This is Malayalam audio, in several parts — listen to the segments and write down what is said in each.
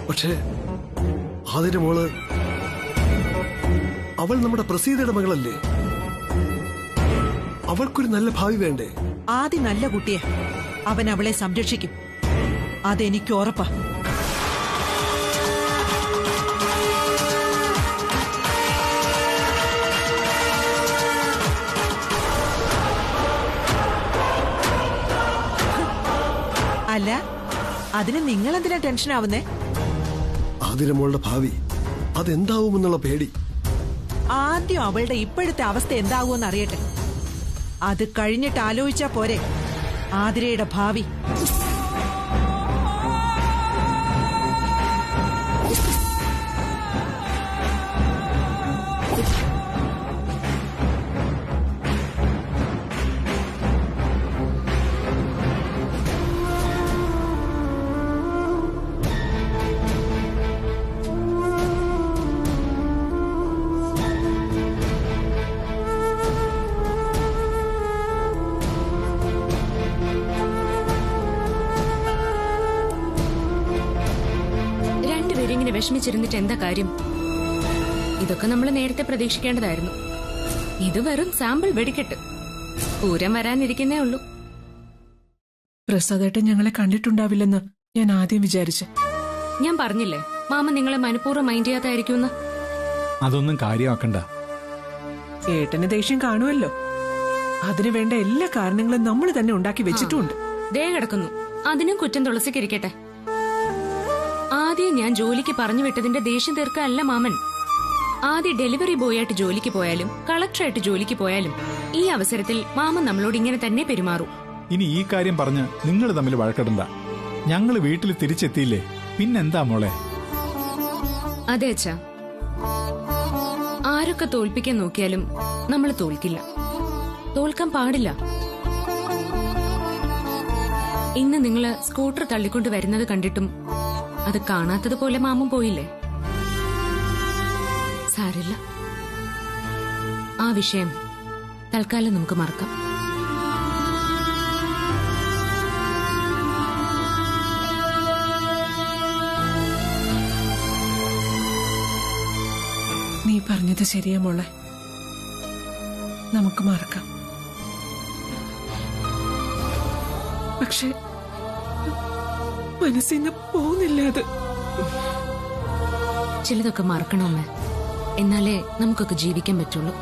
പക്ഷേ അതിന്റെ മോള് അവൾ നമ്മുടെ പ്രസീതയുടെ മകളല്ലേ? അവൾക്കൊരു നല്ല ഭാവി വേണ്ടേ? ആദ്യം നല്ല കുട്ടിയെ അവൻ അവളെ സംരക്ഷിക്കും, അതെനിക്ക് ഉറപ്പാ. അല്ല, അതിന് നിങ്ങൾ എന്തിനാ ടെൻഷൻ ആവുന്നേ? അതിന്റെ മോളുടെ ഭാവി അതെന്താവുമെന്നുള്ള പേടി. ആദ്യം അവളുടെ ഇപ്പോഴത്തെ അവസ്ഥ എന്താകുമെന്ന് അറിയട്ടെ, അത് കഴിഞ്ഞിട്ട് ആലോചിച്ചാ പോരെ ആതിരയുടെ ഭാവി. ഇങ്ങനെ വിഷമിച്ചിരുന്നിട്ട് എന്താ കാര്യം? ഇതൊക്കെ നമ്മൾ നേരത്തെ പ്രതീക്ഷിക്കേണ്ടതായിരുന്നു. ഇത് വെറും സാമ്പിൾ വെടിക്കെട്ട്. പൂരം വരാനിരിക്കുന്നേ ഉള്ളൂ. പ്രസാദേട്ടൻ ഞങ്ങളെ കണ്ടിട്ടുണ്ടാവില്ലെന്ന് ഞാൻ ആദ്യം വിചാരിച്ചു. ഞാൻ പറഞ്ഞില്ലേ മാമ നിങ്ങളെ മനഃപൂർവ്വം മൈൻഡ് ചെയ്യാത്തായിരിക്കുമെന്ന്. അതൊന്നും കാര്യമാക്കണ്ട. ഏട്ടന് ദേഷ്യം കാണുമല്ലോ. അതിനു വേണ്ട എല്ലാ കാരണങ്ങളും നമ്മൾ തന്നെ ഉണ്ടാക്കി വെച്ചിട്ടുണ്ട്. ദേ കിടക്കുന്നു, അതിനും കുറ്റം തുളസിക്കിരിക്കട്ടെ. ആദ്യം ഞാൻ ജോലിക്ക് പറഞ്ഞു വിട്ടതിന്റെ ദേഷ്യം തീർക്കല്ല മാമൻ. ആദ്യം ഡെലിവറി ബോയ് ആയിട്ട് ജോലിക്ക് പോയാലും കളക്ടറായിട്ട് ജോലിക്ക് പോയാലും ഈ അവസരത്തിൽ മാമൻ നമ്മളോട് ഇങ്ങനെ തന്നെ പെരുമാറും. ഇനി ഈ കാര്യം പറഞ്ഞ് നിങ്ങൾ തമ്മിൽ വഴക്കിടണ്ട. ഞങ്ങൾ വീട്ടിൽ തിരിച്ചെത്തിയില്ലേ, പിന്നെന്താ മോളെ? അതെ അച്ഛാ, ആരൊക്കെ തോൽപ്പിക്കാൻ നോക്കിയാലും നമ്മൾ തോൽക്കില്ല, തോൽക്കാൻ പാടില്ല. ഇന്ന് നിങ്ങള് സ്കൂട്ടർ തള്ളിക്കൊണ്ട് വരുന്നത് കണ്ടിട്ടും അത് കാണാത്തതുപോലെ മാമൻ പോയില്ലേ? സാരില്ല, ആ വിഷയം തൽക്കാലം നമുക്ക് മറക്കാം. നീ പറഞ്ഞത് ശരിയാ മോളെ, നമുക്ക് മറക്കാം. പക്ഷെ മനസ്സിന്ന് പോകുന്നില്ല അത്. ചിലതൊക്കെ മറക്കണമേ, എന്നാലേ നമുക്കൊക്കെ ജീവിക്കാൻ പറ്റുള്ളൂ.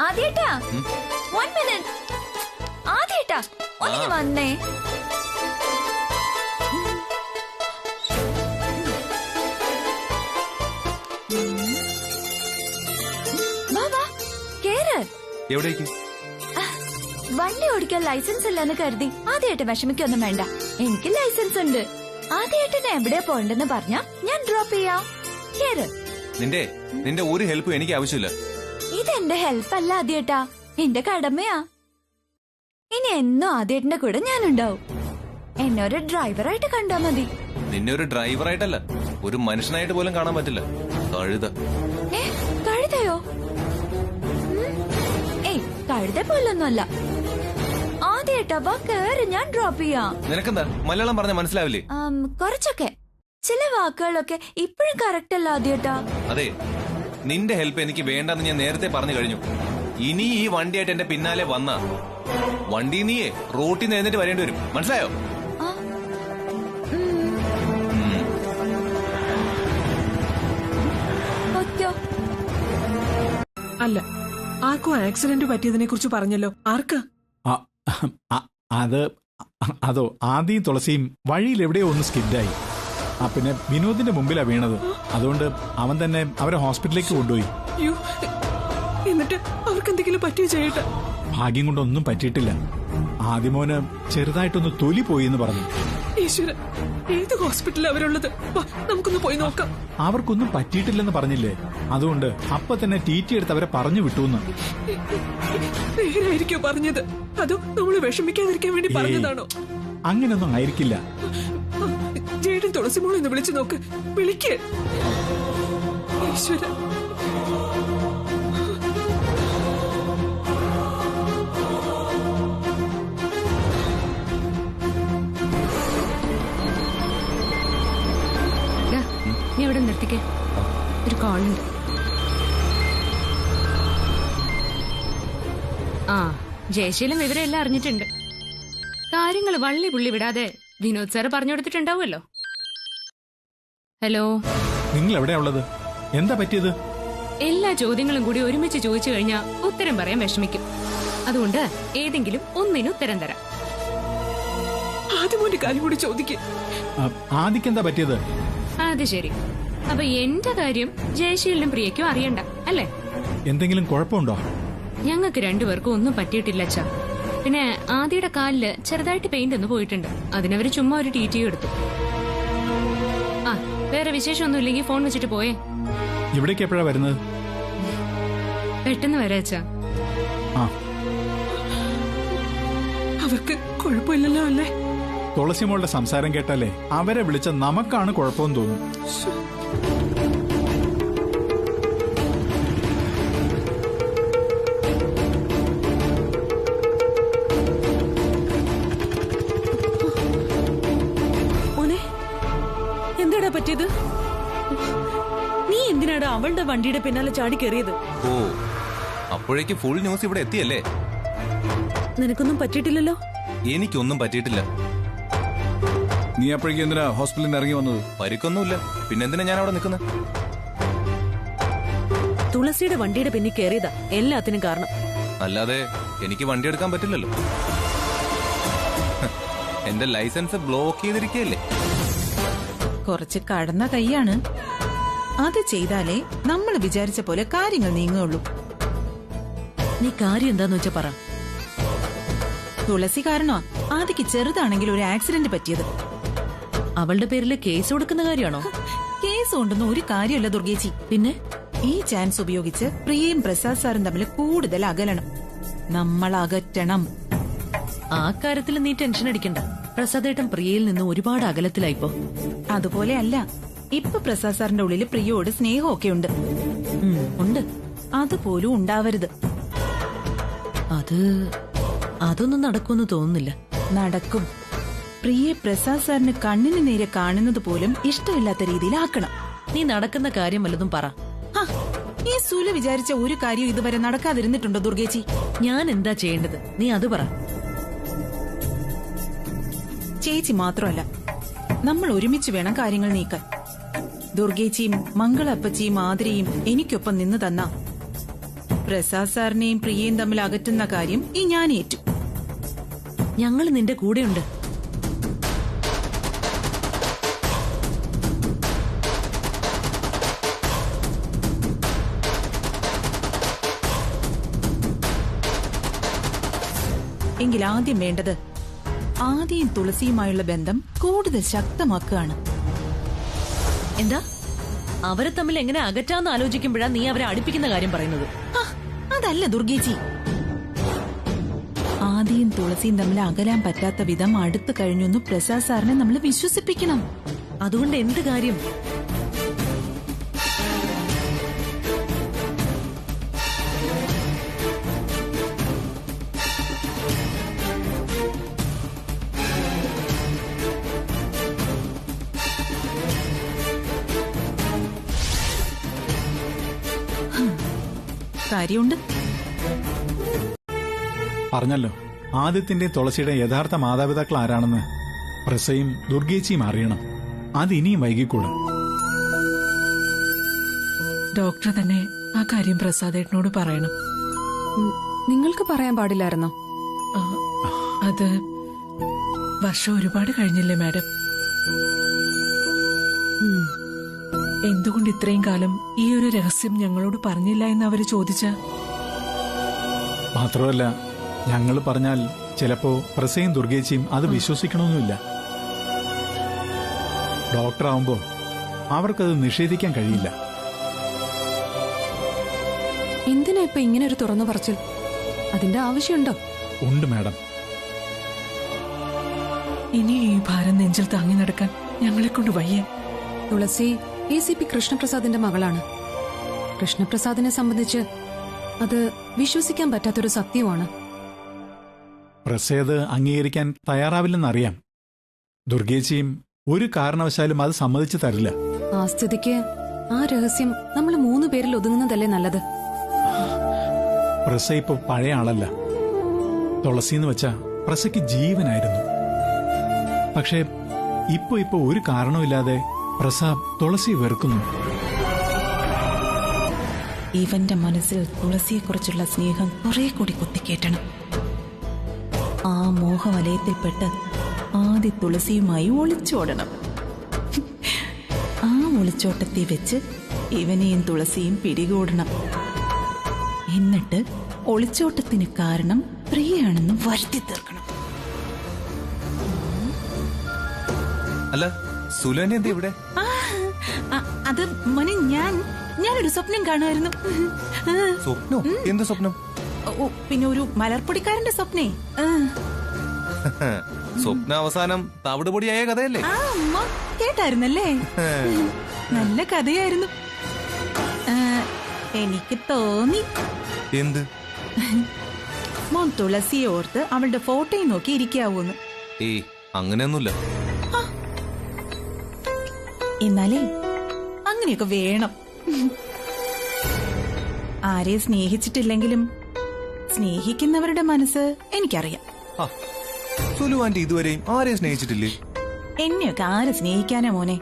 ആദ്യേട്ടാ, 1 minute. ആദ്യേട്ടാ ഒന്നിങ്ങ് വന്നേ. ബാബാ കേറ്. എവിടേക്ക്? വണ്ടി ഓടിക്കാൻ ലൈസൻസ് ഇല്ലെന്ന് കരുതി ആദ്യേട്ടൻ വിഷമിക്കൊന്നും വേണ്ട, എനിക്ക് ലൈസൻസ് ഉണ്ട്. ആദ്യേട്ടന് എവിടെയാ പോണ്ടെന്ന് പറഞ്ഞാ ഞാൻ ഡ്രോപ്പ് ചെയ്യാം. കേറ്. നിന്റെ ഒരു ഹെൽപ്പും എനിക്ക് ആവശ്യമില്ല. ഇതെന്റെ ഹെൽപ്പ് അല്ല ആദ്യേട്ടാ, എന്റെ കടമയാ. ഇനി എന്നും ആദ്യേട്ടന്റെ കൂടെ ഞാനുണ്ടാവും. എന്നെ ഒരു ഡ്രൈവറായിട്ട് കണ്ടാ മതി. നിന്നെ ഒരു ഡ്രൈവറായിട്ടല്ല, ഒരു മനുഷ്യനായിട്ട് പോലും കാണാൻ പറ്റില്ല. കഴുത. കഴുതയോ? ഏയ്, കഴുത പോലൊന്നുമല്ല. ആദ്യേട്ടാ വാ കേറ്, ഞാൻ ഡ്രോപ്പ് ചെയ്യാം. നിനക്കെന്താ മലയാളം പറഞ്ഞ മനസ്സിലാവില്ലേ? കുറച്ചൊക്കെ, ചില വാക്കുകളൊക്കെ ഇപ്പോഴും കറക്റ്റ് അല്ല ആദ്യേട്ടാ. അതെ, നിന്റെ ഹെൽപ്പ് എനിക്ക് വേണ്ടെന്ന് ഞാൻ നേരത്തെ പറഞ്ഞു കഴിഞ്ഞു. ഇനി ഈ വണ്ടിയായിട്ട് എന്റെ പിന്നാലെ വന്ന വണ്ടി നീയെ റോട്ടിൽ നിന്ന് എഴുന്നേറ്റ് വരേണ്ടി വരും, മനസ്സിലായോ? അല്ല, ആർക്കും ആക്സിഡന്റ് പറ്റിയതിനെ കുറിച്ച് പറഞ്ഞല്ലോ. ആർക്കാ? അതോ ആദ്യം തുളസിയും വഴിയിൽ എവിടെയോ ഒന്ന് സ്കിഡായി. പിന്നെ വിനോദിന്റെ മുമ്പിലാ വീണത്. അതുകൊണ്ട് അവൻ തന്നെ അവരെ ഹോസ്പിറ്റലിലേക്ക് കൊണ്ടുപോയി. അയ്യോ, എന്നിട്ട് അവർക്ക് എന്തെങ്കിലും പറ്റിയോ ചേട്ടാ? ഭാഗ്യം കൊണ്ടൊന്നും പറ്റിയിട്ടില്ല. ആദ്യമോന് ചെറുതായിട്ടൊന്ന് തൊലി പോയി എന്ന് പറഞ്ഞു. ഈശ്വര, ഏത് ഹോസ്പിറ്റലിൽ അവരുള്ളത്? വാ, നമുക്കൊന്ന് പോയി നോക്കാം. അവർക്കൊന്നും പറ്റിയിട്ടില്ലെന്ന് പറഞ്ഞില്ലേ, അതുകൊണ്ട് അപ്പൊ തന്നെ ടി എടുത്ത് അവരെ പറഞ്ഞു വിട്ടൂന്ന്. നേരായിരിക്കോ പറഞ്ഞത്? അതോ നമ്മള് വിഷമിക്കാതിരിക്കാൻ വേണ്ടി പറഞ്ഞതാണോ? അങ്ങനൊന്നും ആയിരിക്കില്ല. ജേടൻ തുളസിമോളെ ഒന്ന് വിളിച്ചു നോക്ക്. വിളിക്ക്. ഈശ്വര, നീ ഇവിടെ നിർത്തിക്കേ, ഒരു കോളുണ്ട്. ആ, ജയശീലം വിവരമെല്ലാം അറിഞ്ഞിട്ടുണ്ട്. കാര്യങ്ങൾ വള്ളി പുള്ളി വിടാതെ വിനോദ് സാറ് പറഞ്ഞു കൊടുത്തിട്ടുണ്ടാവുമല്ലോ. ഹലോ, നിങ്ങൾ എവിടെയാ ഉള്ളത്? എന്താ പറ്റിയത്? എല്ലാ ചോദ്യങ്ങളും കൂടി ഒരുമിച്ച് ചോദിച്ചു കഴിഞ്ഞാൽ ഉത്തരം പറയാൻ വിഷമിക്കും. അതുകൊണ്ട് ഏതെങ്കിലും ഒന്നിന് ഉത്തരം തരാം. ആദ്യം ഒരു കാര്യം കൂടി ചോദിക്കും. ആദിക്കെന്താ പറ്റിയത്? അത് ശരി. അപ്പൊ എന്റെ കാര്യം ജയശീലിനും പ്രിയയ്ക്കും അറിയണ്ട അല്ലേ? എന്തെങ്കിലും കുഴപ്പമുണ്ടോ? ഞങ്ങൾക്ക് രണ്ടുപേർക്കും ഒന്നും പറ്റിയിട്ടില്ല അച്ഛാ. പിന്നെ ആദിയുടെ കാലില് ചെറുതായിട്ട് പെയിന്റ് ഒന്ന് പോയിട്ടുണ്ട്. അതിനവര് ചുമ്മാ ഒരു ടി എടുത്തു. ആ, വേറെ വിശേഷമൊന്നും ഇല്ലെങ്കിൽ ഫോൺ വെച്ചിട്ട് പോയേ. ഇവിടേക്ക് എപ്പോഴാ വരുന്നത്? പെട്ടെന്ന് വരാ അച്ഛാ. ആ, അവർക്ക് കുഴപ്പമില്ലല്ലോ അല്ലേ? തുളസിമോളുടെ സംസാരം കേട്ടാലേ അവരെ വിളിച്ച നമുക്കാണ് കുഴപ്പമെന്ന് തോന്നും. എന്താടാ പറ്റിയത്? നീ എന്തിനാടാ അവളുടെ വണ്ടിയുടെ പിന്നാലെ ചാടി കയറിയത്? ഓ, അപ്പോഴേക്ക് ഫുൾ ന്യൂസ് ഇവിടെ എത്തിയല്ലേ? നിനക്കൊന്നും പറ്റിയിട്ടില്ലല്ലോ? എനിക്കൊന്നും പറ്റിയിട്ടില്ല. നീ അപ്പോഴേക്കും എന്തിനാ ഹോസ്പിറ്റലിൽ നിന്ന് ഇറങ്ങി വന്നത്? പരിക്കൊന്നുമില്ല, പിന്നെന്തിനാ ഞാൻ അവിടെ നിൽക്കുന്നത്? തുളസിയുടെ വണ്ടിയുടെ പിന്നിൽ കയറിയതാ എല്ലാത്തിനും കാരണം. അല്ലാതെ എനിക്ക് വണ്ടി എടുക്കാൻ പറ്റില്ലല്ലോ. എന്റെ ലൈസൻസ് ബ്ലോക്ക് ചെയ്തിരിക്കുകയല്ലേ. കുറച്ച് കടന്ന കൈയാണ്. അത് ചെയ്താലേ നമ്മൾ വിചാരിച്ച പോലെ കാര്യങ്ങൾ നീങ്ങുള്ളൂ. നീ കാര്യം എന്താന്ന് വെച്ചാ പറ. തുളസി കാരണോ ആദിക്ക് ചെറുതാണെങ്കിൽ ഒരു ആക്സിഡന്റ് പറ്റിയത്. അവളുടെ പേരില് കേസ് കൊടുക്കുന്ന കാര്യമാണോ? കേസ് കൊണ്ടൊന്നും ഒരു കാര്യമല്ല ദുർഗേച്ചി. പിന്നെ ഈ ചാൻസ് ഉപയോഗിച്ച് പ്രിയയും പ്രസാദ് സാറും തമ്മിൽ കൂടുതൽ അകലണം. നമ്മൾ അകറ്റണം. ആ കാര്യത്തിൽ നീ ടെൻഷൻ അടിക്കണ്ട. പ്രസാദേട്ടൻ പ്രിയയിൽ നിന്ന് ഒരുപാട് അകലത്തിലായിപ്പോ. അതുപോലെ അല്ല, ഇപ്പൊ പ്രസാദ് സാറിന്റെ ഉള്ളിൽ പ്രിയോട് സ്നേഹമൊക്കെ ഉണ്ട്. ഉണ്ട്. അതുപോലും ഉണ്ടാവരുത്. അതൊന്നും നടക്കുമെന്ന് തോന്നുന്നില്ല. നടക്കും. പ്രിയെ പ്രസാദ് സാറിന് കണ്ണിന് നേരെ കാണുന്നത് പോലും ഇഷ്ടമില്ലാത്ത രീതിയിലാക്കണം. നീ നടക്കുന്ന കാര്യം വല്ലതും പറ. ഈ സുല വിചാരിച്ച ഒരു കാര്യം ഇതുവരെ നടക്കാതിരുന്നിട്ടുണ്ടോ ദുർഗേച്ചി? ഞാൻ എന്താ ചെയ്യേണ്ടത്? നീ അത് പറ. ചേച്ചി മാത്രമല്ല, നമ്മൾ ഒരുമിച്ച് വേണം കാര്യങ്ങൾ നീക്കാൻ. ദുർഗേച്ചിയും മംഗളപ്പച്ചിയും ആതിരയും എനിക്കൊപ്പം നിന്ന് തന്ന പ്രസാദ് സാറിനെയും പ്രിയയും തമ്മിൽ അകറ്റുന്ന കാര്യം ഈ ഞാൻ ഏറ്റു. ഞങ്ങൾ നിന്റെ കൂടെയുണ്ട്. എങ്കിൽ ആദ്യം വേണ്ടത് ആദിയും തുളസിയുമായുള്ള ബന്ധം കൂടുതൽ ശക്തമാക്കുകയാണ്. എന്താ? അവരെ തമ്മിൽ എങ്ങനെ അകറ്റാന്ന് ആലോചിക്കുമ്പോഴാ നീ അവരെ അടുപ്പിക്കുന്ന കാര്യം പറയുന്നത്? അതല്ല ദുർഗേച്ചി, ആദിയും തുളസിയും തമ്മിൽ അകലാൻ പറ്റാത്ത വിധം അടുത്തു കഴിഞ്ഞൊന്ന് പ്രസാദ് സാറിനെ നമ്മൾ വിശ്വസിപ്പിക്കണം. അതുകൊണ്ട് എന്ത് കാര്യം? കാര്യമുണ്ട്. പറഞ്ഞല്ലോ, ആദിത്യന്റെ തുളസിയുടെ യഥാർത്ഥ മാതാപിതാക്കൾ ആരാണെന്ന് പ്രസയും ദുർഗേച്ചിയും അറിയണം. അത് ഇനിയും വൈകിക്കൂടാ. ഡോക്ടർ തന്നെ ആ കാര്യം പ്രസാദേട്ടനോട് പറയണം. നിങ്ങൾക്ക് പറയാൻ പാടില്ലായിരുന്നോ? അത് വർഷം ഒരുപാട് കഴിഞ്ഞില്ലേ മാഡം? എന്തുകൊണ്ട് ഇത്രയും കാലം ഈ ഒരു രഹസ്യം ഞങ്ങളോട് പറഞ്ഞില്ല എന്ന് അവര് ചോദിച്ച? മാത്രമല്ല, ഞങ്ങൾ പറഞ്ഞാൽ ചിലപ്പോ പ്രസയും ദുർഗേച്ചിയും അത് വിശ്വസിക്കണമെന്നില്ല. ഡോക്ടറാവുമ്പോ അവർക്കത് നിഷേധിക്കാൻ കഴിയില്ല. എന്തിനാ ഇപ്പൊ ഇങ്ങനെ ഒരു തുറന്നു പറച്ചിൽ? അതിന്റെ ആവശ്യമുണ്ടോ? ഉണ്ട് മാഡം. ഇനി ഈ ഭാരം നെഞ്ചിൽ താങ്ങി നടക്കാൻ ഞങ്ങളെ കൊണ്ട് വയ്യ. തുളസി ACP കൃഷ്ണപ്രസാദിന്റെ മകളാണ്. കൃഷ്ണപ്രസാദിനെ സംബന്ധിച്ച് അത് വിശ്വസിക്കാൻ പറ്റാത്തൊരു സത്യമാണ്. പ്രസയത് അംഗീകരിക്കാൻ തയ്യാറാവില്ലെന്നറിയാം. ദുർഗേച്ചിയും ഒരു കാരണവശാലും അത് സമ്മതിച്ചു തരില്ല. ആ സ്ഥിതിക്ക് ആ രഹസ്യം നമ്മൾ 3 പേരിൽ ഒതുങ്ങുന്നതല്ലേ നല്ലത്. പ്രസ ഇപ്പൊ പഴയ ആളല്ല. തുളസിന്ന് വെച്ചാ പ്രസയ്ക്ക് ജീവനായിരുന്നു. പക്ഷേ ഇപ്പൊ ഒരു കാരണമില്ലാതെ പ്രസ തുളസി വെറുക്കുന്നു. ഇവന്റെ മനസ്സിൽ തുളസിയെക്കുറിച്ചുള്ള സ്നേഹം കുറെ കൂടി കുത്തിക്കേറ്റണം. ആ മോഹവലയത്തിൽപ്പെട്ട് ആദ്യ തുളസിയുമായി ഒളിച്ചോടണം. ആ ഒളിച്ചോട്ടത്തിൽ വെച്ച് ഇവനെയും തുളസിയും പിടികൂടണം. എന്നിട്ട് ഒളിച്ചോട്ടത്തിന് കാരണം പ്രിയയാണെന്ന് വരുത്തി തീർക്കണം. അല്ല, സുലോനെ എന്താ ഇവിടെ? അത് മോനെ, ഞാനൊരു സ്വപ്നം കാണുമായിരുന്നു. സ്വപ്നോ? എന്ത് സ്വപ്നം? പിന്നെ ഒരു മലർപ്പൊടിക്കാരന്റെ സ്വപ്നേ. സ്വപ്ന അവസാനം തവിടുപൊടിയായ കഥയല്ലേ? കേട്ടായിരുന്നല്ലേ? നല്ല കഥയായിരുന്നു. എനിക്ക് തോന്നി. എന്ത്? മോൻ തുളസിയെ ഓർത്ത് അവളുടെ ഫോട്ടോയും നോക്കി ഇരിക്കാവൂന്ന്. ഏയ്, അങ്ങനെയൊന്നുമില്ല. എന്നാലേ അങ്ങനെയൊക്കെ വേണം. ആരെ സ്നേഹിച്ചിട്ടില്ലെങ്കിലും സ്നേഹിക്കുന്നവരുടെ മനസ്സ് എനിക്കറിയാം. സുലു ആന്റി ഇതുവരെയും ആരെയും സ്നേഹിച്ചിട്ടില്ലേ? എന്നെയൊക്കെ ആരെ സ്നേഹിക്കാനാ മോനെ?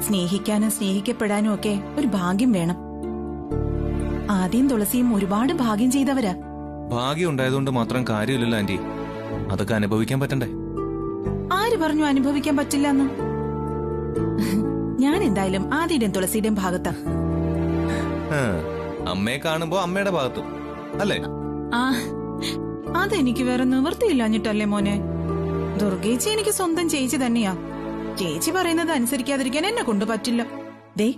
സ്നേഹിക്കാനും സ്നേഹിക്കപ്പെടാനും ഒക്കെ ഒരു ഭാഗ്യം വേണം. ആദ്യം തുളസിയും ഒരുപാട് ഭാഗ്യം ചെയ്തവരാ. ഭാഗ്യം ഉണ്ടായതുകൊണ്ട് മാത്രം കാര്യമില്ലല്ലോ ആന്റി. അതൊക്കെ അനുഭവിക്കാൻ പറ്റണ്ടേ? ആര് പറഞ്ഞു അനുഭവിക്കാൻ പറ്റില്ലെന്ന്? ഞാൻ എന്തായാലും ആദ്യയുടെയും തുളസിയുടെയും ഭാഗത്താ. അമ്മയെ കാണുമ്പോ അമ്മയുടെ ഭാഗത്തും അല്ലേ? അതെനിക്ക് വേറെ നിവൃത്തിയില്ലാഞ്ഞിട്ടല്ലേ മോനെ. ദുർഗേച്ചി എനിക്ക് സ്വന്തം ചേച്ചി തന്നെയാ. ചേച്ചി പറയുന്നത് അനുസരിക്കാതിരിക്കാൻ എന്നെ കൊണ്ട് പറ്റില്ല. ദേ,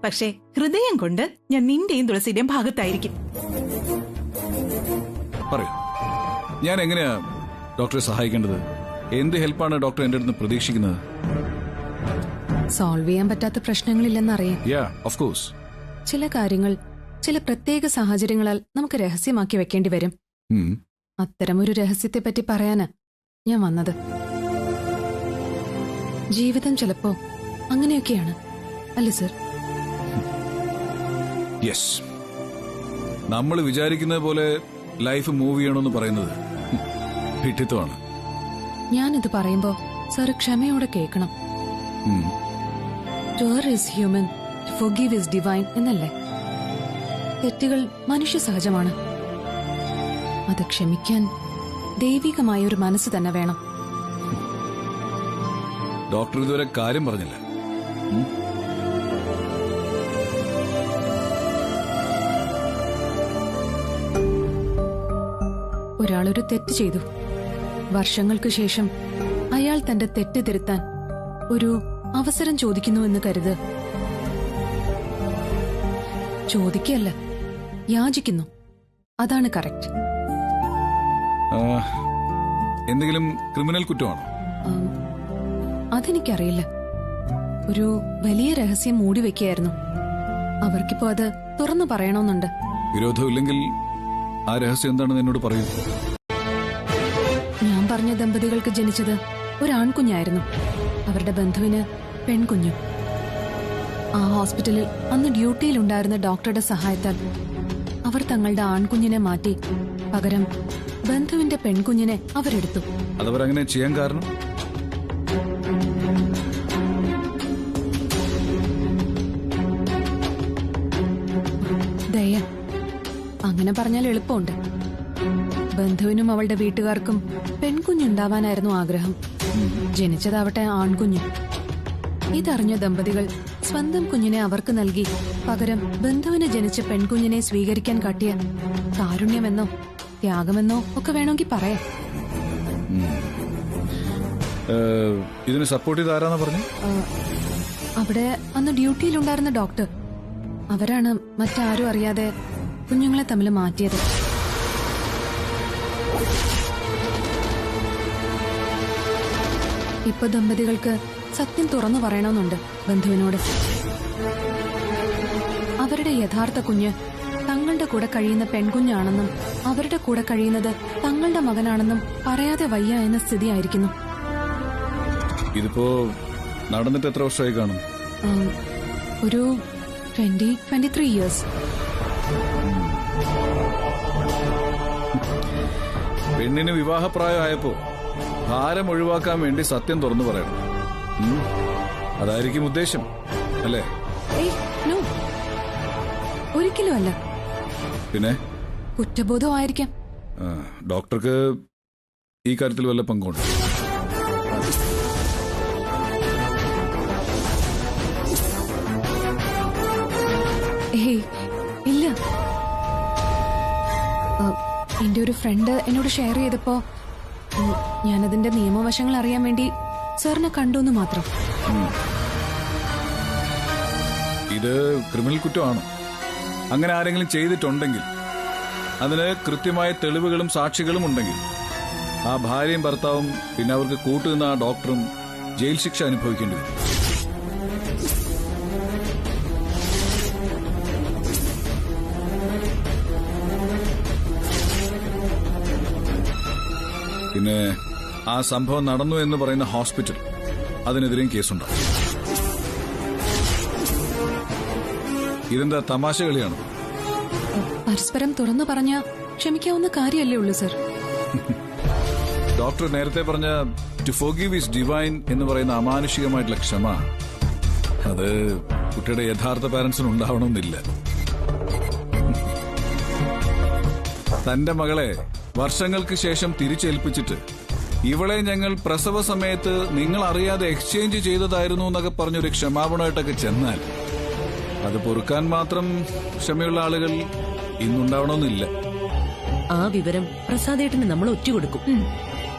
പക്ഷേ ഹൃദയം കൊണ്ട് ഞാൻ നിന്റെയും തുളസിയുടെയും ഭാഗത്തായിരിക്കും. പറയൂ, ഞാൻ എങ്ങനെയാ ഡോക്ടറെ സഹായിക്കേണ്ടത്? എന്ത് ഹെൽപ്പാണ് ഡോക്ടർ എന്റെ അടുത്ത് പ്രതീക്ഷിക്കുന്നത്? സോൾവ് ചെയ്യാൻ പറ്റാത്ത പ്രശ്നങ്ങളില്ലെന്നറിയാം. Of course. ചില കാര്യങ്ങൾ ചില പ്രത്യേക സാഹചര്യങ്ങളാൽ നമുക്ക് രഹസ്യമാക്കി വെക്കേണ്ടി വരും. അത്തരമൊരു രഹസ്യത്തെ പറ്റി പറയാനാ ഞാൻ വന്നത്. ജീവിതം ചിലപ്പോ അങ്ങനെയൊക്കെയാണ് അല്ലേ സർ? യെസ്. നമ്മൾ വിചാരിക്കുന്നത് പോലെ ലൈഫ് മൂവ് ചെയ്യണമെന്ന് പറയുന്നത് ഭിട്ടിത്വമാണ്. ഞാനിത് പറയുമ്പോ സർ ക്ഷമയോടെ കേൾക്കണം. To err is human, to forgive is divine എന്നല്ലേ? തെറ്റുകൾ മനുഷ്യ സഹജമാണ്. അത് ക്ഷമിക്കാൻ ദൈവികമായ ഒരു മനസ്സ് തന്നെ വേണം. ഡോക്ടർ ഇതുവരെ കാര്യം പറഞ്ഞില്ല. ഒരാളൊരു തെറ്റ് ചെയ്തു. വർഷങ്ങൾക്ക് ശേഷം അയാൾ തന്റെ തെറ്റ് തിരുത്താൻ ഒരു അവസരം ചോദിക്കുന്നു എന്ന് കരുത്. ചോദിക്കല്ല, യാചിക്കുന്നു. അതാണ് കറക്റ്റ്. എന്തെങ്കിലും ക്രിമിനൽ കുറ്റമാണോ? അതെനിക്കറിയില്ല. ഒരു വലിയ രഹസ്യം മൂടി വെക്കുകയായിരുന്നു. അവർക്കിപ്പോ അത് തുറന്നു പറയണമെന്നുണ്ട്. വിരോധമില്ലെങ്കിൽ ആ രഹസ്യം എന്താണെന്ന് എന്നോട് പറയൂ. ഞാൻ പറഞ്ഞ ദമ്പതികൾക്ക് ജനിച്ചത് ഒരു ആൺകുഞ്ഞായിരുന്നു. അവരുടെ ബന്ധുവിന് പെൺകുഞ്ഞു. ആ ഹോസ്പിറ്റലിൽ അന്ന് ഡ്യൂട്ടിയിലുണ്ടായിരുന്ന ഡോക്ടറുടെ സഹായത്താൽ അവർ തങ്ങളുടെ ആൺകുഞ്ഞിനെ മാറ്റി പകരം ബന്ധുവിന്റെ പെൺകുഞ്ഞിനെ അവരെടുത്തു. അതവരങ്ങനെ ചെയ്യാൻ കാരണം? ദയ. അങ്ങനെ പറഞ്ഞാൽ എളുപ്പമുണ്ട്. ബന്ധുവിനും അവളുടെ വീട്ടുകാർക്കും പെൺകുഞ്ഞുണ്ടാവാനായിരുന്നു ആഗ്രഹം. ജനിച്ചതാവട്ടെ ആൺകുഞ്ഞു. ഇതറിഞ്ഞ ദമ്പതികൾ സ്വന്തം കുഞ്ഞിനെ അവർക്ക് നൽകി പകരം ബന്ധുവിന് ജനിച്ച പെൺകുഞ്ഞിനെ സ്വീകരിക്കാൻ കാട്ടിയ കാരുണ്യമെന്നോ ത്യാഗമെന്നോ ഒക്കെ വേണമെങ്കിൽ പറയാം. ഇതിന് സപ്പോർട്ട് ചെയ്ത് ആരാന്നാ പറഞ്ഞു? അവിടെ അന്ന് ഡ്യൂട്ടിയിലുണ്ടായിരുന്ന ഡോക്ടർ. അവരാണ് മറ്റാരും അറിയാതെ കുഞ്ഞുങ്ങളെ തമ്മിൽ മാറ്റിയത്. ഇപ്പൊ ദമ്പതികൾക്ക് സത്യം തുറന്നു പറയണമെന്നുണ്ട് ബന്ധുവിനോട്. അവരുടെ യഥാർത്ഥ കുഞ്ഞ് തങ്ങളുടെ കൂടെ കഴിയുന്ന പെൺകുഞ്ഞാണെന്നും അവരുടെ കൂടെ കഴിയുന്നത് തങ്ങളുടെ മകനാണെന്നും പറയാതെ വയ്യ എന്ന സ്ഥിതിയായിരിക്കുന്നു. ഇതിപ്പോ നടന്നിട്ട് എത്ര വർഷമായി കാണും? ഒരു 23 ഇയേഴ്സ്. പെണ്ണിന് വിവാഹപ്രായമായപ്പോ ഭാരം ഒഴിവാക്കാൻ വേണ്ടി സത്യം തുറന്നു പറയണം. അതായിരിക്കും ഉദ്ദേശം അല്ലേ? ഒരിക്കലും അല്ല. പിന്നെ കുറ്റബോധമായിരിക്കാം. ഡോക്ടർക്ക് ഈ കാര്യത്തിൽ വല്ല പങ്കുണ്ട്? ഇല്ല. എന്റെ ഒരു ഫ്രണ്ട് എന്നോട് ഷെയർ ചെയ്തപ്പോ ഞാനതിന്റെ നിയമവശങ്ങൾ അറിയാൻ വേണ്ടി സാറിനെ കണ്ടുവെന്ന് മാത്രം. ഇത് ക്രിമിനൽ കുറ്റമാണ്. അങ്ങനെ ആരെങ്കിലും ചെയ്തിട്ടുണ്ടെങ്കിൽ അതിന് കൃത്യമായ തെളിവുകളും സാക്ഷികളും ഉണ്ടെങ്കിൽ ആ ഭാര്യയും ഭർത്താവും പിന്നെ അവർക്ക് കൂട്ടുനിന്ന ആ ഡോക്ടറും ജയിൽ ശിക്ഷ അനുഭവിക്കേണ്ടി വരും. പിന്നെ ആ സംഭവം നടന്നു എന്ന് പറയുന്ന ഹോസ്പിറ്റൽ, അതിനെതിരെയും കേസുണ്ടാവും. ഇതെന്താ തമാശ കളിയാണ്? പരസ്പരം തുറന്നു പറഞ്ഞ ക്ഷമിക്കാവുന്ന കാര്യമല്ലേ ഉള്ളൂ സർ. ഡോക്ടർ നേരത്തെ പറഞ്ഞ ടു ഫോർഗീവ് ഈസ് ഡിവൈൻ എന്ന് പറയുന്ന അമാനുഷികമായിട്ടുള്ള ക്ഷമ, അത് കുട്ടിയുടെ യഥാർത്ഥ പാരന്റ്സിന് ഉണ്ടാവണമെന്നില്ല. തന്റെ മകളെ വർഷങ്ങൾക്ക് ശേഷം തിരിച്ചേൽപ്പിച്ചിട്ട് ഇവളെ ഞങ്ങൾ പ്രസവ സമയത്ത് നിങ്ങൾ അറിയാതെ എക്സ്ചേഞ്ച് ചെയ്തതായിരുന്നു എന്നൊക്കെ പറഞ്ഞൊരു ക്ഷമാപണമായിട്ടൊക്കെ ചെന്നാൽ അത് പൊറുക്കാൻ മാത്രം ക്ഷമയുള്ള ആളുകൾ ഇന്നുണ്ടാവണമെന്നില്ല. ആ വിവരം പ്രസാദേട്ടന് നമ്മൾ ഒറ്റുകൊടുക്കും.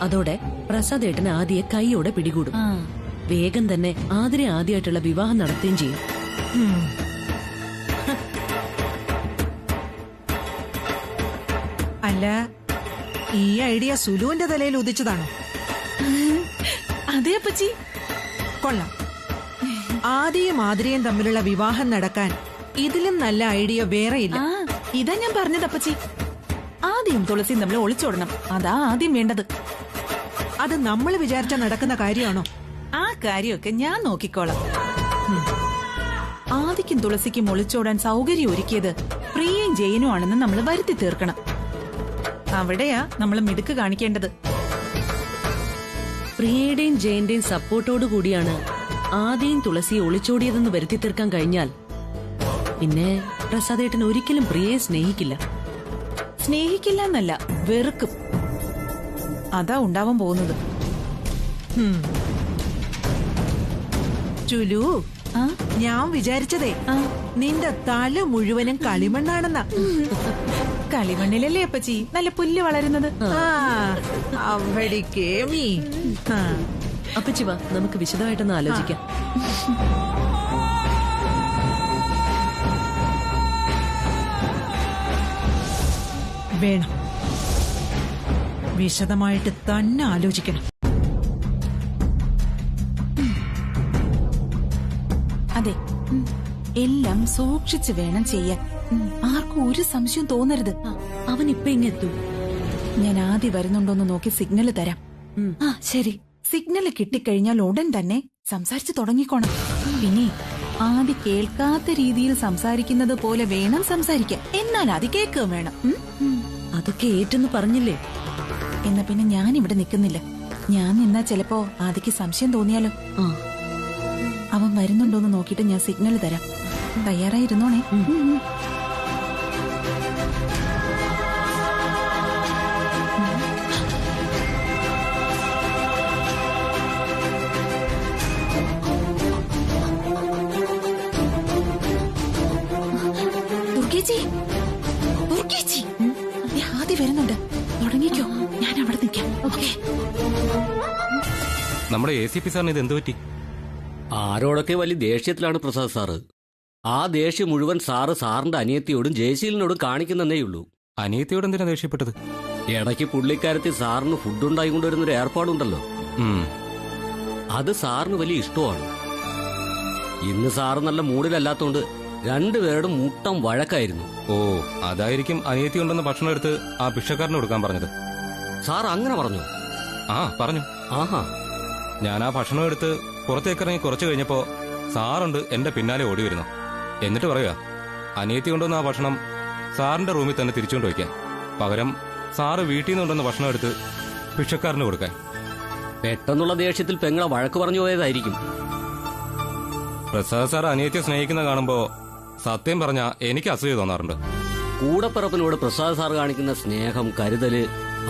അതോടെ പ്രസാദേട്ടന് ആദ്യ കൈയോടെ പിടികൂടും. വേഗം തന്നെ ആദ്യമായിട്ടുള്ള വിവാഹം നടത്തുകയും ചെയ്യും. അല്ല, ഈ ഐഡിയ സുലുവിന്റെ തലയിൽ ഉദിച്ചതാണോ? അതെ അപ്പച്ചി. കൊള്ളാം. ആദിയും ആതിരയും തമ്മിലുള്ള വിവാഹം നടക്കാൻ ഇതിലും നല്ല ഐഡിയ വേറെയില്ല. ഇതാ ഞാൻ പറഞ്ഞത് അപ്പച്ചി. ആദ്യം തുളസിയും തമ്മിൽ ഒളിച്ചോടണം. അതാ ആദ്യം വേണ്ടത്. അത് നമ്മൾ വിചാരിച്ച നടക്കുന്ന കാര്യമാണോ? ആ കാര്യമൊക്കെ ഞാൻ നോക്കിക്കോളാം. ആദിക്കും തുളസിക്കും ഒളിച്ചോടാൻ സൗകര്യം ഒരുക്കിയത് പ്രിയയും ജയനും ആണെന്ന് നമ്മൾ വരുത്തി തീർക്കണം. അവിടെയാ നമ്മൾ മിടുക്ക് കാണിക്കേണ്ടത്. പ്രിയയുടെയും ജയന്റെയും സപ്പോർട്ടോടു കൂടിയാണ് ആദ്യം തുളസിയെ ഒളിച്ചോടിയതെന്ന് വരുത്തി തീർക്കാൻ കഴിഞ്ഞാൽ പിന്നെ പ്രസാദേട്ടൻ ഒരിക്കലും പ്രിയയെ സ്നേഹിക്കില്ല. സ്നേഹിക്കില്ല എന്നല്ല, വെറുക്കും. അതാ ഉണ്ടാവാൻ പോകുന്നത്. ചുലു, ഞാൻ വിചാരിച്ചതേ നിന്റെ തല മുഴുവനും കളിമണ്ണാണെന്നാ. കളിമണ്ണിലല്ലേ അപ്പച്ചി നല്ല പുല്ല് വളരുന്നത്. അവിടേക്കേമി. അപ്പച്ചി വാ, നമുക്ക് വിശദമായിട്ടൊന്ന് ആലോചിക്കാം. വേണം, വിശദമായിട്ട് തന്നെ ആലോചിക്കണം. അതെ, എല്ലാം സൂക്ഷിച്ചു വേണം ചെയ്യാൻ. ആർക്കും ഒരു സംശയം തോന്നരുത്. അവൻ ഇപ്പൊ ഇങ്ങെത്തും. ഞാൻ ആദ്യം വരുന്നുണ്ടോന്ന് നോക്കി സിഗ്നല് തരാം. ശരി. സിഗ്നല് കിട്ടിക്കഴിഞ്ഞാൽ ഉടൻ തന്നെ സംസാരിച്ചു തുടങ്ങിക്കോണം. പിന്നെ ആദ്യം കേൾക്കാത്ത രീതിയിൽ സംസാരിക്കുന്നത് പോലെ വേണം സംസാരിക്കാൻ. എന്നാൽ അത് കേൾക്കുകയും വേണം. അതൊക്കെ ഏറ്റെന്ന് പറഞ്ഞില്ലേ? എന്നാ പിന്നെ ഞാൻ ഇവിടെ നിൽക്കുന്നില്ല. ഞാൻ നിന്നാ ചിലപ്പോ ആദിക്ക് സംശയം തോന്നിയാലോ. അവൻ വരുന്നുണ്ടോന്ന് നോക്കിയിട്ട് ഞാൻ സിഗ്നൽ തരാം. തയ്യാറായിരുന്നോണേ. ചേച്ചി ദുർഗേച്ചി ആദ്യം വരുന്നുണ്ട്. തുടങ്ങിക്കോ, ഞാൻ അവിടെ നിൽക്കാം. ഓക്കെ. നമ്മുടെ ACP സാറിന് ഇത് എന്ത് പറ്റി? ആരോടൊക്കെ വലിയ ദേഷ്യത്തിലാണ് പ്രസാദ് സാറ്. ആ ദേഷ്യം മുഴുവൻ സാറിന്റെ അനിയത്തിയോടും ജയശീലിനോടും കാണിക്കുന്നതേയുള്ളൂ. അനിയത്തിയോട് എന്തിനാ ദേഷ്യപ്പെട്ടത്? ഇടയ്ക്ക് പുള്ളിക്കാരത്തി സാറിന് ഫുഡ് ഉണ്ടായിക്കൊണ്ടുവരുന്നൊരു ഏർപ്പാടുണ്ടല്ലോ, അത് സാറിന് വലിയ ഇഷ്ടമാണ്. ഇന്ന് സാറ് നല്ല മൂഡിലല്ലാത്തോണ്ട് രണ്ടുപേരുടെ മുട്ടം വഴക്കായിരുന്നു. ഓ, അതായിരിക്കും അനിയത്തി കൊണ്ടുവന്ന ഭക്ഷണം എടുത്ത് ആ ഭിക്ഷക്കാരന് കൊടുക്കാൻ പറഞ്ഞത്. സാർ അങ്ങനെ പറഞ്ഞു? ആ, പറഞ്ഞു. ആഹാ. ഞാൻ ആ ഭക്ഷണം എടുത്ത് പുറത്തേക്കിറങ്ങി കുറച്ചു കഴിഞ്ഞപ്പോ സാറുണ്ട് എന്റെ പിന്നാലെ ഓടി വരുന്നു. എന്നിട്ട് പറയുക, അനിയത്തി കൊണ്ടുവന്ന ആ ഭക്ഷണം സാറിന്റെ റൂമിൽ തന്നെ തിരിച്ചുകൊണ്ട് വയ്ക്കാൻ, പകരം സാറ് വീട്ടിൽ നിന്ന് കൊണ്ടുവന്ന ഭക്ഷണം എടുത്ത് ഭിക്ഷക്കാരന് കൊടുക്കാൻ. പെട്ടെന്നുള്ള ദേഷ്യത്തിൽ പെങ്ങളെ വഴക്ക് പറഞ്ഞു പോയതായിരിക്കും. പ്രസാദ് സാർ അനിയത്തിയെ സ്നേഹിക്കുന്ന കാണുമ്പോ സത്യം പറഞ്ഞാ എനിക്ക് അസൂയ തോന്നാറുണ്ട്. കൂടപ്പിറപ്പിനോട് പ്രസാദ് സാർ കാണിക്കുന്ന സ്നേഹം, കരുതല്,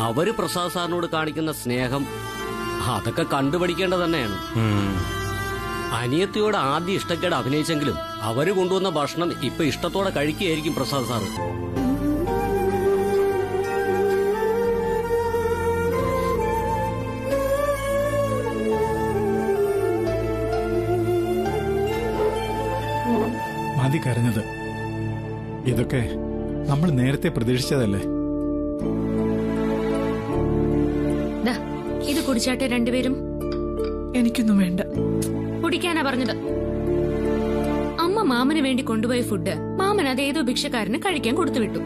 അവര് പ്രസാദ് സാറിനോട് കാണിക്കുന്ന സ്നേഹം, അതൊക്കെ കണ്ടുപഠിക്കേണ്ടത് തന്നെയാണ്. അനിയത്തിയോട് ആദ്യം ഇഷ്ടക്കേട് അഭിനയിച്ചെങ്കിലും അവര് കൊണ്ടുവന്ന ഭക്ഷണം ഇപ്പൊ ഇഷ്ടത്തോടെ കഴിക്കുകയായിരിക്കും പ്രസാദ് സാറ്. മതി കരഞ്ഞത്. ഇതൊക്കെ നമ്മൾ നേരത്തെ പ്രതീക്ഷിച്ചതല്ലേ. ഇത് കുടിച്ചാട്ടെ രണ്ടുപേരും. എനിക്കൊന്നും വേണ്ട. കുടിക്കാനാ പറഞ്ഞത്. അമ്മ മാമന് വേണ്ടി കൊണ്ടുപോയ ഫുഡ് മാമൻ അതേതോ ഭിക്ഷക്കാരന് കഴിക്കാൻ കൊടുത്തുവിട്ടു.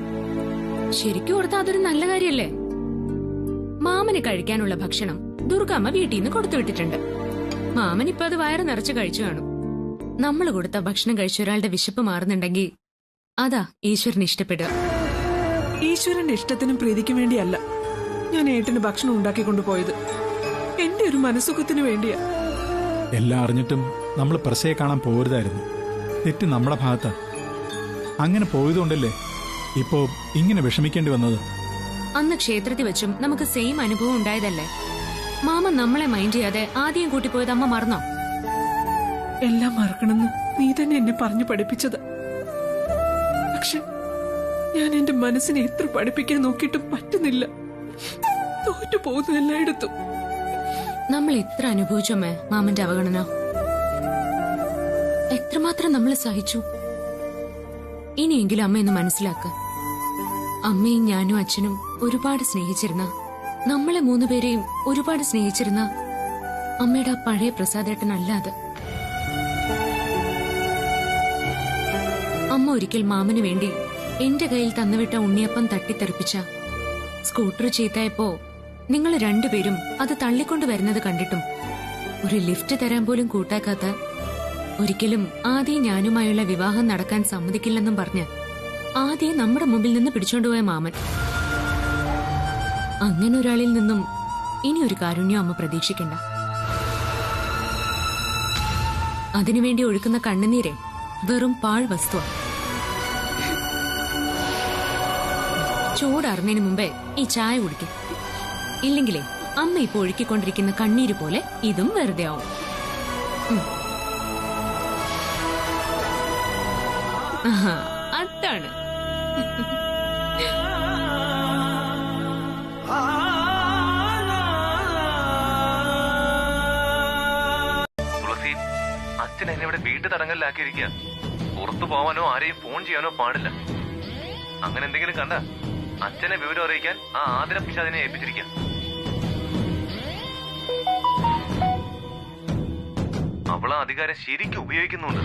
ശരിക്കും ഓർത്താ അതൊരു നല്ല കാര്യല്ലേ? മാമന് കഴിക്കാനുള്ള ഭക്ഷണം ദുർഗമ്മ വീട്ടിൽ നിന്ന് കൊടുത്തുവിട്ടിട്ടുണ്ട്. മാമൻ ഇപ്പൊ അത് വയറ് നിറച്ച് കഴിച്ചു കാണും. നമ്മൾ കൊടുത്ത ഭക്ഷണം കഴിച്ച ഒരാളുടെ വിശപ്പ് മാറുന്നുണ്ടെങ്കിൽ അതാ ഈശ്വരന് ഇഷ്ടപ്പെടുക. ഈശ്വരന്റെ ഇഷ്ടത്തിനും പ്രീതിക്കും വേണ്ടിയല്ല ഞാൻ ഏട്ടന് ഭക്ഷണം ഉണ്ടാക്കിക്കൊണ്ടുപോയത്. എന്റെ ഒരു മനസ്സുഖത്തിനു വേണ്ടിയാ. എല്ലാം അറിഞ്ഞിട്ടും നമ്മൾ പ്രസയെ കാണാൻ പോരുതായിരുന്നു. തെറ്റ് നമ്മുടെ ഭാഗത്താ. അങ്ങനെ പോയതുകൊണ്ടല്ലേ ഇപ്പോ ഇങ്ങനെ വിഷമിക്കേണ്ടി വന്നത്. അന്ന് ക്ഷേത്രത്തിൽ വെച്ചും നമുക്ക് സെയിം അനുഭവം ഉണ്ടായതല്ലേ. മാമൻ നമ്മളെ മൈൻഡ് ചെയ്യാതെ ആദ്യം കൂട്ടിപ്പോയത് അമ്മ മറന്നോ? എല്ലാം മറക്കണമെന്ന് നീ തന്നെ എന്നെ പറഞ്ഞു പഠിപ്പിച്ചത്. പക്ഷെ ഞാൻ എന്റെ മനസ്സിനെ എത്ര പഠിപ്പിക്കാൻ നോക്കിയിട്ടും പറ്റുന്നില്ല. തോറ്റു പോകുന്നു എല്ലായിടത്തും. നമ്മൾ എത്ര അനുഭവിച്ചമ്മേ മാമന്റെ അവഗണന. എത്രമാത്രം നമ്മൾ സഹിച്ചു. ഇനിയെങ്കിലും അമ്മയെന്ന് മനസ്സിലാക്ക. അമ്മയും ഞാനും അച്ഛനും ഒരുപാട് സ്നേഹിച്ചിരുന്ന, നമ്മളെ മൂന്നുപേരെയും ഒരുപാട് സ്നേഹിച്ചിരുന്ന അമ്മയുടെ ആ പഴയ പ്രസാദേട്ടനല്ലാതെ. അമ്മ ഒരിക്കൽ മാമന് വേണ്ടി എന്റെ കയ്യിൽ തന്നുവിട്ട ഉണ്ണിയപ്പം തട്ടിത്തെറിപ്പിച്ച, സ്കൂട്ടർ ചീത്തയപ്പോ നിങ്ങൾ രണ്ടുപേരും അത് തള്ളിക്കൊണ്ടു വരുന്നത് കണ്ടിട്ടും ഒരു ലിഫ്റ്റ് തരാൻ പോലും കൂട്ടാക്കാത്ത, ഒരിക്കലും ആദ്യം ഞാനുമായുള്ള വിവാഹം നടക്കാൻ സമ്മതിക്കില്ലെന്നും പറഞ്ഞ് ആദ്യം നമ്മുടെ മുമ്പിൽ നിന്ന് പിടിച്ചോണ്ടുപോയ മാമൻ. അങ്ങനെ ഒരാളിൽ നിന്നും ഇനി ഒരു കാരുണ്യം അമ്മ പ്രതീക്ഷിക്കണ്ട. അതിനുവേണ്ടി ഒഴുക്കുന്ന കണ്ണുനീരെ വെറും പാഴ് വസ്തുവാണ്. ചൂടാറുന്നതിന് മുമ്പേ ഈ ചായ കുടിക്കും. ഇല്ലെങ്കിലേ അമ്മ ഇപ്പൊ ഒഴുക്കിക്കൊണ്ടിരിക്കുന്ന കണ്ണീര് പോലെ ഇതും വെറുതെ ആവും. അതാണ്. തുളസി, അച്ഛൻ എന്നെ ഇവിടെ വീട്ടു തടങ്കലിലാക്കിയിരിക്കുക. പുറത്തു പോവാനോ ആരെയും ഫോൺ ചെയ്യാനോ പാടില്ല. അങ്ങനെ എന്തെങ്കിലും കണ്ട അച്ഛനെ വിവരം അറിയിക്കാൻ ആ ആതിര പിശാചിനെ ഏൽപ്പിച്ചിരിക്കാം. അവളാ അധികാരം ശരിക്കും ഉപയോഗിക്കുന്നുണ്ട്.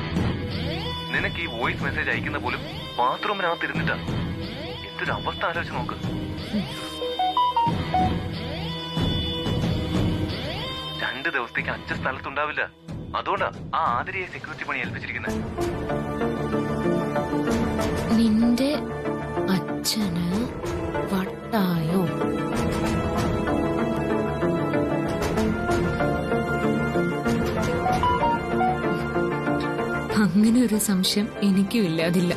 നിനക്ക് ഈ വോയിസ് മെസ്സേജ് അയക്കുന്ന പോലും ബാത്റൂമിനകത്ത് ഇരുന്നിട്ടാ. എന്തൊരു അവസ്ഥ ആലോചിച്ച് നോക്ക്. രണ്ട് ദിവസത്തേക്ക് അച്ഛൻ സ്ഥലത്തുണ്ടാവില്ല. അതുകൊണ്ടാ ആ ആതിരയെ സെക്യൂരിറ്റി പണി ഏൽപ്പിച്ചിരിക്കുന്നത്. നിന്റെ അച്ഛന് വട്ടായോ? അങ്ങനെ ഒരു സംശയം എനിക്കും ഇല്ലാതില്ല.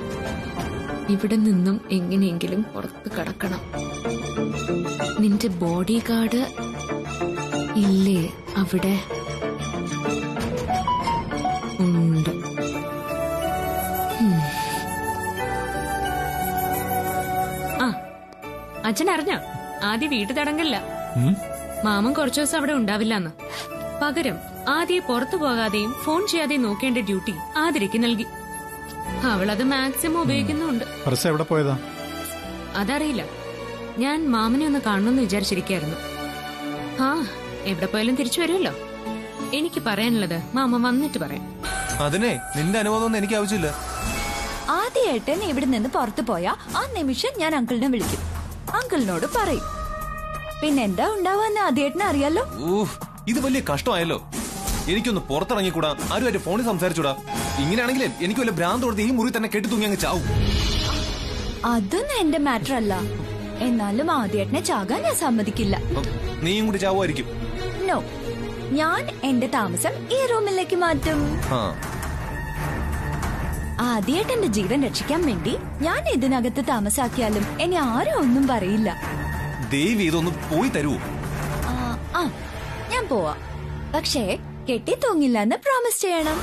ഇവിടെ നിന്നും എങ്ങനെയെങ്കിലും പുറത്ത് കടക്കണം. നിന്റെ ബോഡി ഗാർഡ് ഇല്ലേ അവിടെ? ഉണ്ട്. അച്ഛൻ അറിഞ്ഞ ആദ്യ വീട്ടു തടങ്കല്ല. ഉം? മാമൻ കുറച്ചു ദിവസം അവിടെ ഉണ്ടാവില്ലെന്ന്. പകരം ആദ്യെ പുറത്തു പോകാതെയും ഫോൺ ചെയ്യാതെയും നോക്കേണ്ട ഡ്യൂട്ടി ആതിരയ്ക്ക് നൽകി. അവളത് മാക്സിമം ഉപയോഗിക്കുന്നുണ്ട്. പ്രസ എവിടെ പോയതാ? അതറിയില്ല. ഞാൻ മാമനെ ഒന്ന് കാണണമെന്ന് വിചാരിച്ചിരിക്കായിരുന്നു. ആ എവിടെ പോയാലും തിരിച്ചു വരുമല്ലോ. എനിക്ക് പറയാനുള്ളത് മാമ വന്നിട്ട് പറയാം. അതിനെ നിന്റെ അനുവാദമൊന്നും എനിക്ക് ആവശ്യമില്ല. ആദ്യേട്ടൻ ഇവിടെ നിന്ന് പുറത്തു പോയാ ആ നിമിഷം ഞാൻ അങ്കിളിനെ വിളിക്കും. അങ്കിളിനോട് പറയും. പിന്നെന്താ ഉണ്ടാവുമെന്ന് ആദ്യേട്ടനെ അറിയാലോ. ഇത് വലിയ കഷ്ടമായല്ലോ. എനിക്കൊന്ന് പുറത്തിറങ്ങിക്കൂടാ, ആരുമായിട്ട് ഫോണിൽ സംസാരിച്ചൂടാ. ഇങ്ങനെയാണെങ്കിലേ എനിക്ക് വല്ല ഭ്രാന്ത് കൊടുത്ത് ഈ മുറി തന്നെ കെട്ടി തൂങ്ങി അങ്ങ് ചാവും. അതൊന്നും എന്റെ മാറ്റർ അല്ല. എന്നാലും ആദ്യേട്ടനെ ചാകാൻ ഞാൻ സമ്മതിക്കില്ല. നീയും കൂടി ചാവുമായിരിക്കും. നോ, ഞാൻ എന്റെ താമസം ഈ റൂമിലേക്ക് മാറ്റും. ആദ്യേട്ടന്റെ ജീവൻ രക്ഷിക്കാൻ വേണ്ടി ഞാൻ ഇതിനകത്ത് താമസാക്കിയാലും എന്നെ ആരും ഒന്നും പറയില്ല. ദേവി ഇതൊന്ന് പോയി തരൂ. ആ ഞാൻ പോവാ. പക്ഷേ കെട്ടി തൂങ്ങില്ല എന്ന് പ്രോമിസ് ചെയ്യണം.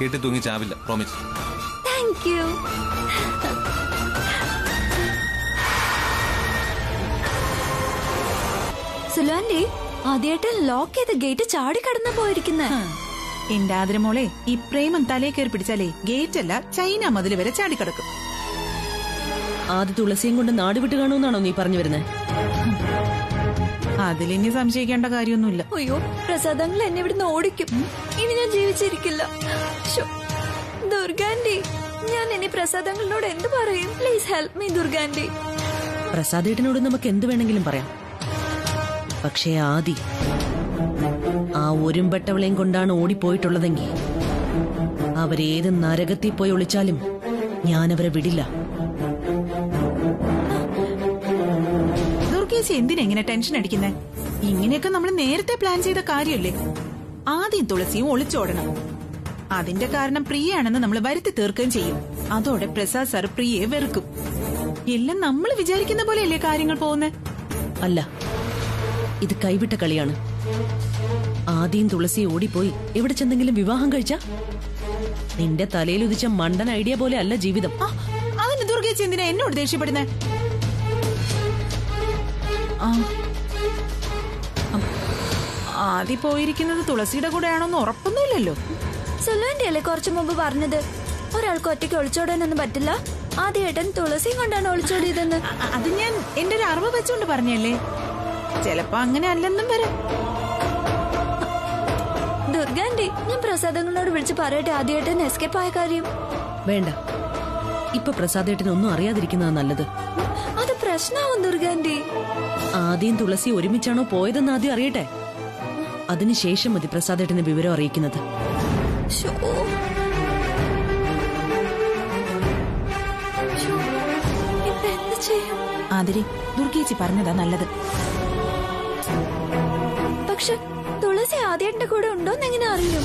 കെട്ടി തൂങ്ങി ചാവില്ല, പ്രോമിസ്. Thank you. സുലാൻഡി, ആദ്യമായിട്ട് ലോക്ക് ചെയ്ത ഗേറ്റ് ചാടി കടന്നു പോയിരിക്കുന്ന. എന്റെ ആദരമോളെ, ഈ പ്രേമം തലേ കയറി പിടിച്ചാലേ ഗേറ്റ് അല്ല ചൈന മതിൽ വരെ ചാടിക്കിടക്കും. ആദ്യ തുളസിയും കൊണ്ട് നാട് വിട്ട് കാണുമെന്നാണോ നീ പറഞ്ഞു വരുന്നത്? അതിലിനി സംശയിക്കേണ്ട കാര്യമൊന്നുമില്ല. അയ്യോ, പ്രസാദങ്ങൾ എന്നെ ഇവിടുന്ന് ഓടിക്കും. ഇനി ഞാൻ ജീവിച്ചിരിക്കില്ല. ദുർഗാൻഡി, ഞാൻ ഇനി പ്രസാദങ്ങളോട് എന്ത് പറയും? പ്ലീസ് ഹെൽപ്പ് മീ ദുർഗാൻഡി. പ്രസാദേട്ടനോട് നമുക്ക് എന്ത് വേണമെങ്കിലും പറയാം. പക്ഷേ ആദി ആ ഒരുമ്പെട്ടവളെയും കൊണ്ടാണ് ഓടിപ്പോയിട്ടുള്ളതെങ്കിൽ അവരേത് നരകത്തിൽ പോയി ഒളിച്ചാലും ഞാനവരെ വിടില്ല. ദുർഗേശി എന്തിനെങ്ങനെ ടെൻഷൻ അടിക്കുന്നേ? ഇങ്ങനെയൊക്കെ നമ്മൾ നേരത്തെ പ്ലാൻ ചെയ്ത കാര്യമല്ലേ? ആദ്യം തുളസിയും ഒളിച്ചോടണം. അതിന്റെ കാരണം പ്രിയയാണെന്ന് നമ്മൾ വരുത്തി തീർക്കുകയും ചെയ്യും. അതോടെ പ്രസാദ് സാർ പ്രിയയെ വെറുക്കും. എല്ലാം നമ്മൾ വിചാരിക്കുന്ന പോലെയല്ലേ കാര്യങ്ങൾ പോകുന്നേ? അല്ല, ഇത് കൈവിട്ട കളിയാണ്. ആദ്യം തുളസി ഓടിപ്പോയി എവിടെ ചെന്നെങ്കിലും വിവാഹം കഴിച്ച നിന്റെ തലയിൽ ഉദിച്ച മണ്ടൻ ഐഡിയ പോലെ അല്ല ജീവിതം. അതിന് ദുർഗേച്ചി എന്തിനാ എന്നോട് ദേഷ്യപ്പെടുന്നേ? ആദ്യം പോയിരിക്കുന്നത് തുളസിയുടെ കൂടെയാണോന്ന് ഉറപ്പൊന്നുമില്ലല്ലോ. സുലുവിന്റെ അല്ലേ കുറച്ചു മുമ്പ് പറഞ്ഞത് ഒരാൾക്ക് ഒറ്റയ്ക്ക് ഒളിച്ചോടാനൊന്നും പറ്റില്ല? ആദ്യേട്ടൻ തുളസിയും കൊണ്ടാണ് ഒളിച്ചോടിയതെന്ന്. അത് ഞാൻ എന്റെ ഒരു അറിവ് വെച്ചുകൊണ്ട് പറഞ്ഞല്ലേ. ചിലപ്പോ അങ്ങനെ അല്ലെന്നും വരാം. ദുർഗാൻഡി, ഞാൻ പ്രസാദങ്ങളോട് വിളിച്ച് പറയട്ടെ ആദ്യേട്ടൻ എസ്കേപ്പ് ആയ കാര്യം? വേണ്ട, ഇപ്പൊ പ്രസാദേട്ടനൊന്നും അറിയാതിരിക്കുന്നതാ നല്ലത്. അത് പ്രശ്നമാവും ദുർഗാൻഡി. ആദ്യം തുളസി ഒരുമിച്ചാണോ പോയതെന്ന് ആദ്യം അറിയട്ടെ. അതിനുശേഷം മതി പ്രസാദേട്ടനെ വിവരം അറിയിക്കുന്നത്. ആതിരെ, ദുർഗേച്ചി പറഞ്ഞതാ നല്ലത്. പക്ഷെ തുളസി ആദ്യേട്ടന്റെ കൂടെ ഉണ്ടോന്ന് എങ്ങനെ അറിയും?